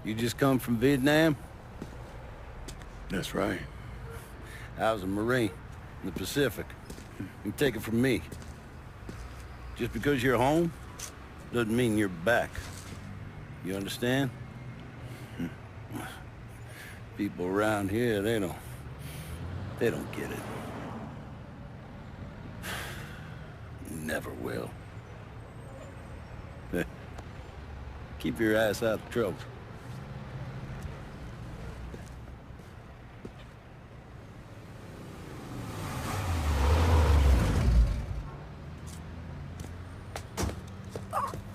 You just come from Vietnam? That's right. I was a Marine in the Pacific. You take it from me. Just because you're home doesn't mean you're back. You understand? People around here, they don't get it. Never will. Keep your ass out of trouble.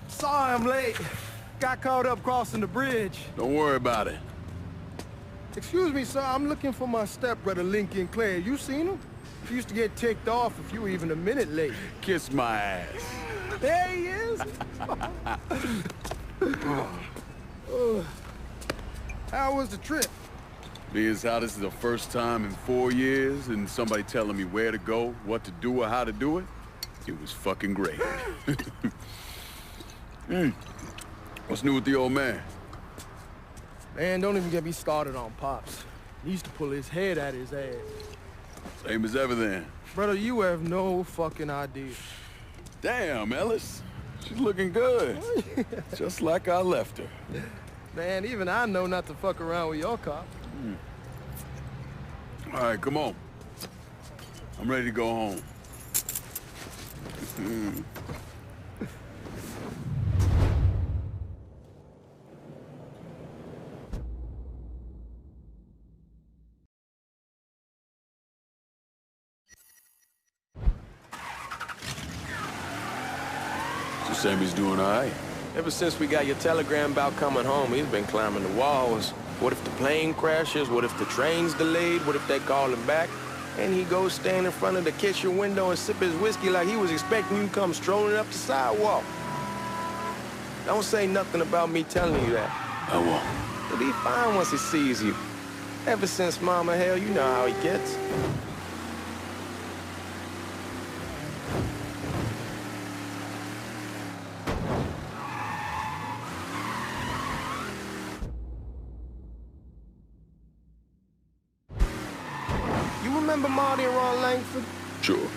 Sorry I'm late. Got caught up crossing the bridge. Don't worry about it. Excuse me, sir. I'm looking for my stepbrother, Lincoln Clay. You seen him? He used to get ticked off if you were even a minute late. Kiss my ass. There he is. How was the trip? Being how this is the first time in 4 years and somebody telling me where to go, what to do, or how to do it, it was fucking great. What's new with the old man? Man, don't even get me started on Pops. He used to pull his head out his ass. Same as ever then. Brother, you have no fucking idea. Damn, Ellis. She's looking good. Just like I left her. Man, even I know not to fuck around with your cop. All right, come on. I'm ready to go home. So Sammy's doing all right? Ever since we got your telegram about coming home, he's been climbing the walls. What if the plane crashes? What if the train's delayed? What if they call him back? And he goes stand in front of the kitchen window and sip his whiskey like he was expecting you to come strolling up the sidewalk. Don't say nothing about me telling you that. I won't. He'll be fine once he sees you. Ever since Mama, hell, you know how he gets. Remember Marty and Ron Langford? Sure.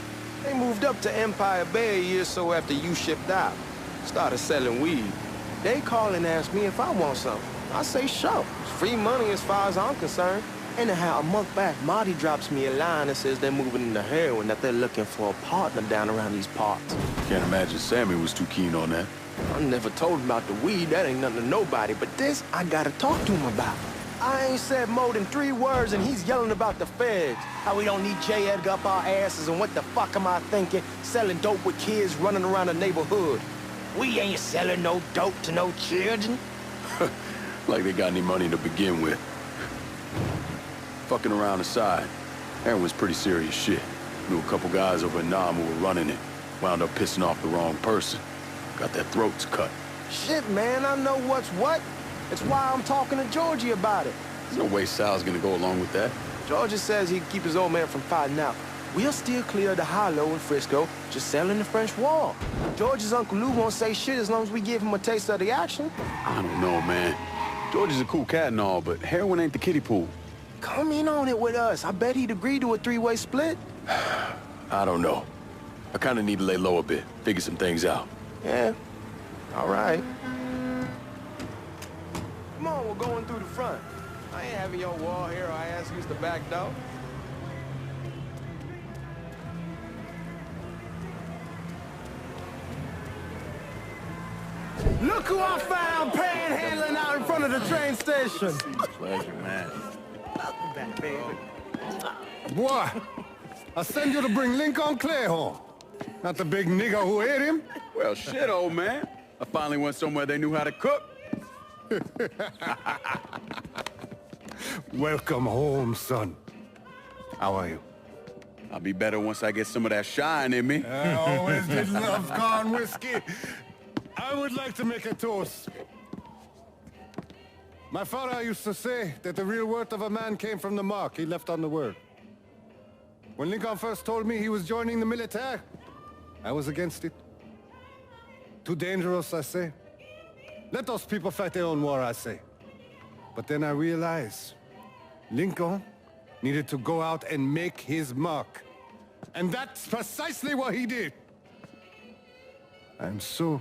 They moved up to Empire Bay a year or so after you shipped out. Started selling weed. They call and ask me if I want something. I say sure. It's free money as far as I'm concerned. Anyhow, a month back, Marty drops me a line that says they're moving into heroin, that they're looking for a partner down around these parts. Can't imagine Sammy was too keen on that. I never told him about the weed. That ain't nothing to nobody. But this, I gotta talk to him about. I ain't said more than 3 words and he's yelling about the feds. How we don't need J. Edgar up our asses and what the fuck am I thinking? Selling dope with kids running around the neighborhood. We ain't selling no dope to no children. Like they got any money to begin with. Fucking around aside, heroin's pretty serious shit. Knew a couple guys over in Nam who were running it. Wound up pissing off the wrong person. Got their throats cut. Shit, man, I know what's what. It's why I'm talking to Georgie about it. There's no way Sal's gonna go along with that. Georgie says he can keep his old man from fighting out. We'll still clear the hollow in Frisco, just selling the French Wall. George's Uncle Lou won't say shit as long as we give him a taste of the action. I don't know, man. George is a cool cat and all, but heroin ain't the kiddie pool. Come in on it with us. I bet he'd agree to a 3-way split. I don't know. I kinda need to lay low a bit, figure some things out. Yeah, all right. Come on, we're going through the front. I ain't having your wall here or I ask you to back door. Look who I found panhandling out in front of the train station. Pleasure, man. Back, baby. Boy, I send you to bring Lincoln Clay home. Not the big nigger who ate him. Well, shit, old man. I finally went somewhere they knew how to cook. Welcome home, son. How are you? I'll be better once I get some of that shine in me. I always did love corn whiskey. I would like to make a toast. My father used to say that the real worth of a man came from the mark he left on the world. When Lincoln first told me he was joining the military, I was against it. Too dangerous, I say. Let those people fight their own war, I say. But then I realized Lincoln needed to go out and make his mark. And that's precisely what he did. I'm so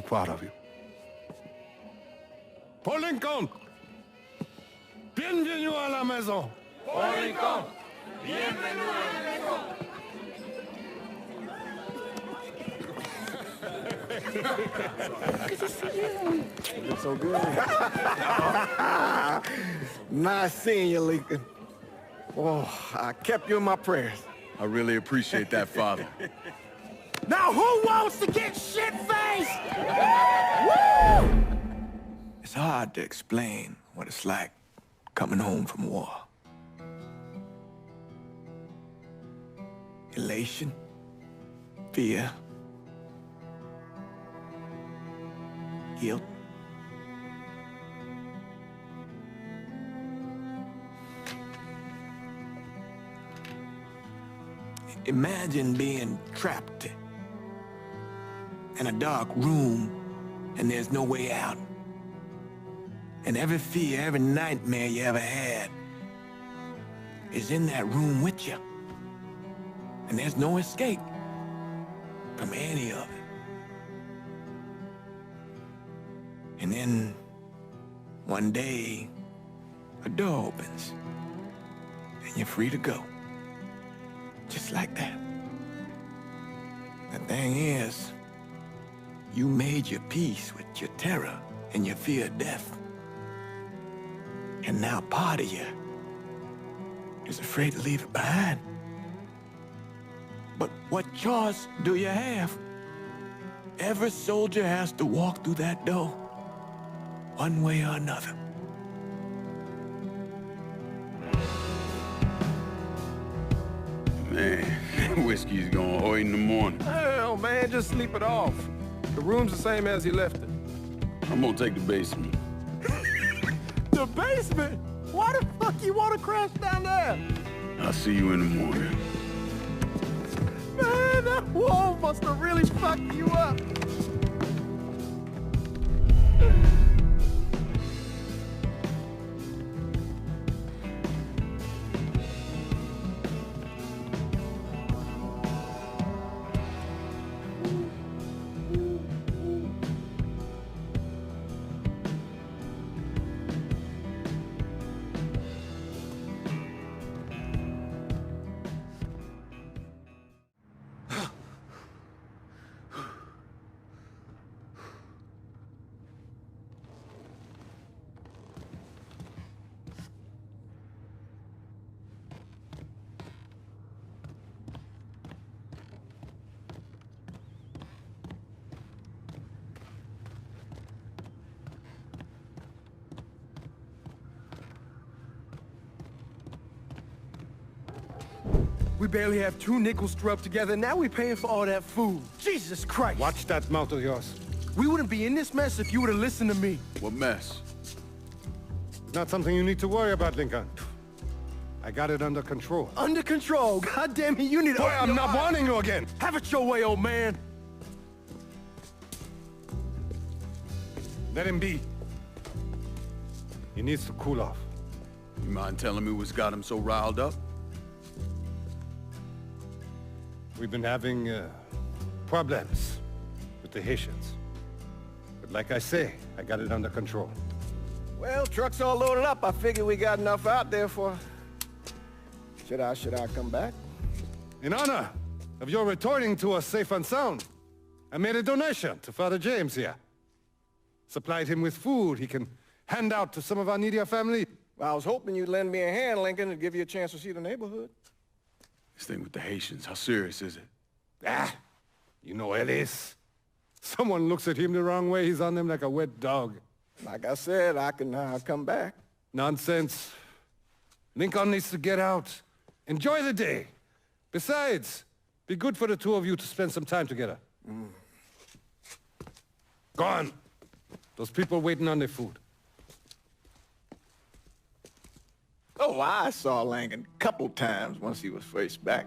proud of you. Paul Lincoln! Bienvenue à la maison! Paul Lincoln, bienvenue à la maison. Good to see you. You look so good. Nice seeing you, Lincoln. Oh, I kept you in my prayers. I really appreciate that, Father. Now who wants to get shit-faced? Woo! It's hard to explain what it's like coming home from war. Elation, fear, guilt. Imagine being trapped in a dark room and there's no way out. And every fear, every nightmare you ever had is in that room with you. And there's no escape from any of it. And then one day, a door opens and you're free to go. Just like that. The thing is, you made your peace with your terror and your fear of death. And now part of you is afraid to leave it behind. But what choice do you have? Every soldier has to walk through that door, one way or another. Man, whiskey's gonna hoy in the morning. Hell, man, just sleep it off. The room's the same as you left it. I'm gonna take the basement. The basement? Why the fuck you want to crash down there? I'll see you in the morning. Man, that wall must have really fucked you up. We barely have 2 nickels to rub together, now we're paying for all that food. Jesus Christ! Watch that mouth of yours. We wouldn't be in this mess if you would have listened to me. What mess? It's not something you need to worry about, Lincoln. I got it under control. Under control. God damn it, you need to... Boy, I'm not warning you again! Have it your way, old man. Let him be. He needs to cool off. You mind telling me what's got him so riled up? We've been having problems with the Haitians. But like I say, I got it under control. Well, truck's all loaded up. I figure we got enough out there for... Should I come back? In honor of your returning to us safe and sound, I made a donation to Father James here. Supplied him with food he can hand out to some of our needier family. Well, I was hoping you'd lend me a hand, Lincoln, and give you a chance to see the neighborhood. This thing with the Haitians, how serious is it? Ah, you know Ellis. Someone looks at him the wrong way, he's on them like a wet dog. Like I said, I can come back. Nonsense. Lincoln needs to get out. Enjoy the day. Besides, be good for the two of you to spend some time together. Go on. Those people waiting on their food. Oh, I saw Lincoln a couple times once he was first back.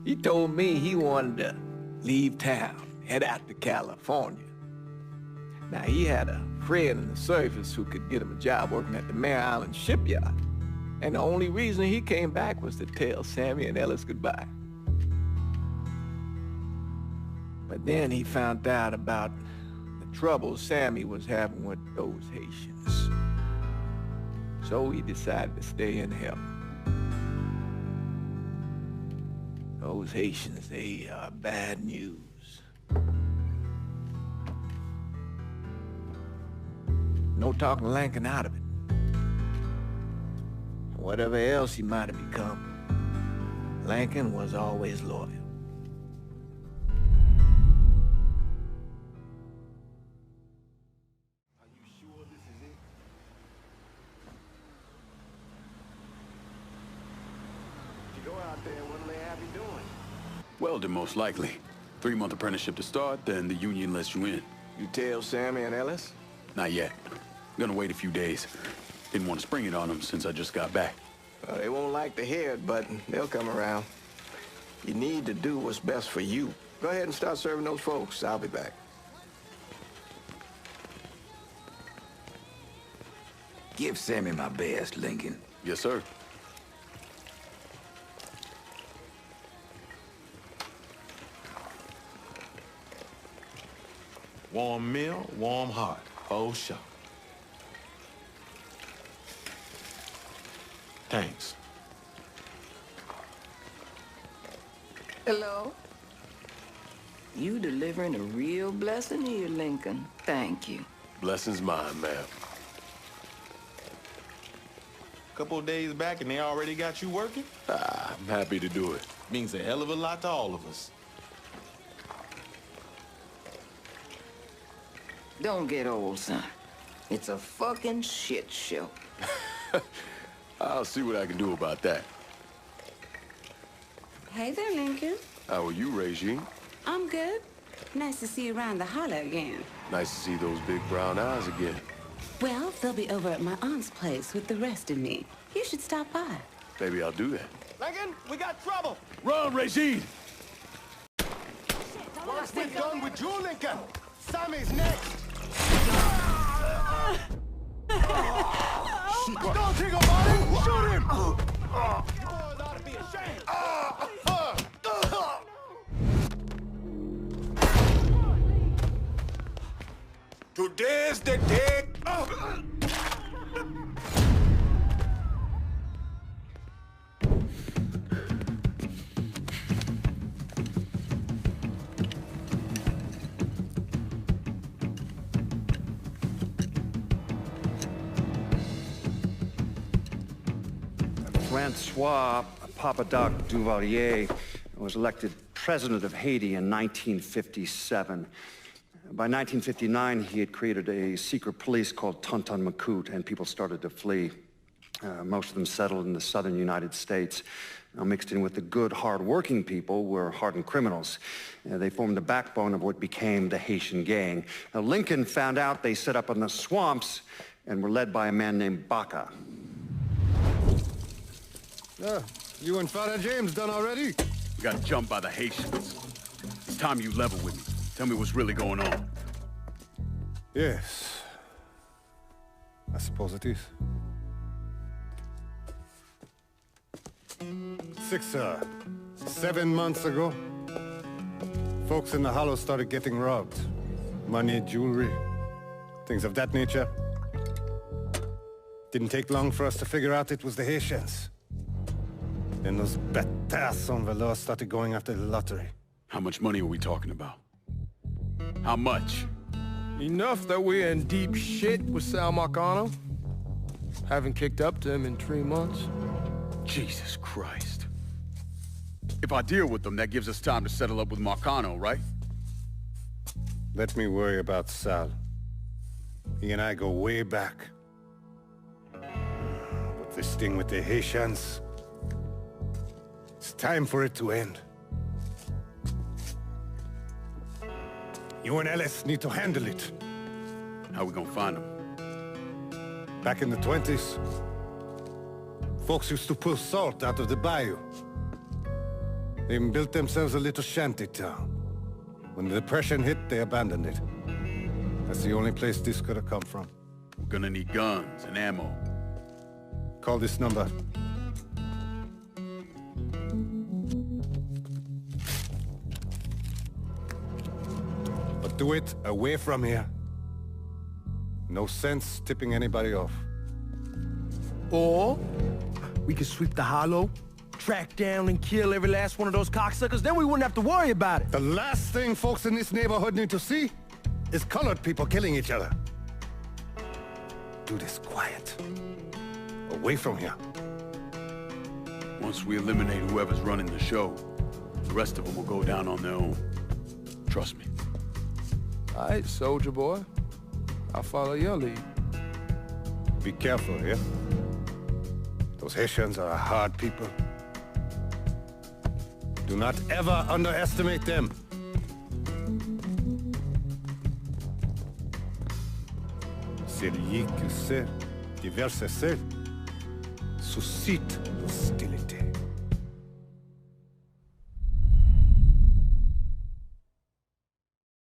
He told me he wanted to leave town, head out to California. Now, he had a friend in the service who could get him a job working at the Mare Island shipyard. And the only reason he came back was to tell Sammy and Ellis goodbye. But then he found out about the trouble Sammy was having with those Haitians. So he decided to stay and help. Those Haitians, they are bad news. No talking Lincoln out of it. Whatever else he might have become, Lincoln was always loyal. Are you sure this is it? If you go out there, what'll they have you doing? Welding, most likely. 3-month apprenticeship to start, then the union lets you in. You tell Sammy and Ellis? Not yet. I'm gonna wait a few days. Didn't want to spring it on them since I just got back. Well, they won't like to hear it, but they'll come around. You need to do what's best for you. Go ahead and start serving those folks. I'll be back. Give Sammy my best, Lincoln. Yes, sir. Warm meal, warm heart. Oh, sure. Thanks. Hello? You delivering a real blessing here, Lincoln. Thank you. Blessing's mine, ma'am. Couple of days back and they already got you working? I'm happy to do it. Means a hell of a lot to all of us. Don't get old, son. It's a fucking shit show. I'll see what I can do about that. Hey there, Lincoln. How are you, Regine? I'm good. Nice to see you around the holler again. Nice to see those big brown eyes again. Well, they'll be over at my aunt's place with the rest of me. You should stop by. Maybe I'll do that. Lincoln, we got trouble. Run, Regine! Worst is done with you, Lincoln. Sammy's next. Don't think about it. Shoot him. You boys ought to be ashamed. Today's the day. Francois Papadoc Duvalier was elected president of Haiti in 1957. By 1959, he had created a secret police called Tonton Macoute, and people started to flee. Most of them settled in the southern United States. Now, mixed in with the good, hard-working people were hardened criminals. They formed the backbone of what became the Haitian gang. Now, Lincoln found out they set up in the swamps and were led by a man named Baca. You and Father James done already? We got jumped by the Haitians. It's time you level with me. Tell me what's really going on. Yes. I suppose it is. 7 months ago, folks in the Hollow started getting robbed. Money, jewelry, things of that nature. Didn't take long for us to figure out it was the Haitians. Then those bâtards on velours started going after the lottery. How much money are we talking about? How much? Enough that we're in deep shit with Sal Marcano. Haven't kicked up to him in 3 months. Jesus Christ. If I deal with them, that gives us time to settle up with Marcano, right? Let me worry about Sal. He and I go way back. But this thing with the Haitians... it's time for it to end. You and Ellis need to handle it. How we gonna find them? Back in the 20s, folks used to pull salt out of the bayou. They even built themselves a little shanty town. When the Depression hit, they abandoned it. That's the only place this could have come from. We're gonna need guns and ammo. Call this number. But do it away from here. No sense tipping anybody off. Or we could sweep the hollow, track down and kill every last one of those cocksuckers, then we wouldn't have to worry about it. The last thing folks in this neighborhood need to see is colored people killing each other. Do this quiet. Away from here. Once we eliminate whoever's running the show, the rest of them will go down on their own. Trust me. All right, soldier boy. I'll follow your lead. Be careful here. Those Haitians are a hard people. Do not ever underestimate them. Celui qui sait diverser seul suscite l'hostilité.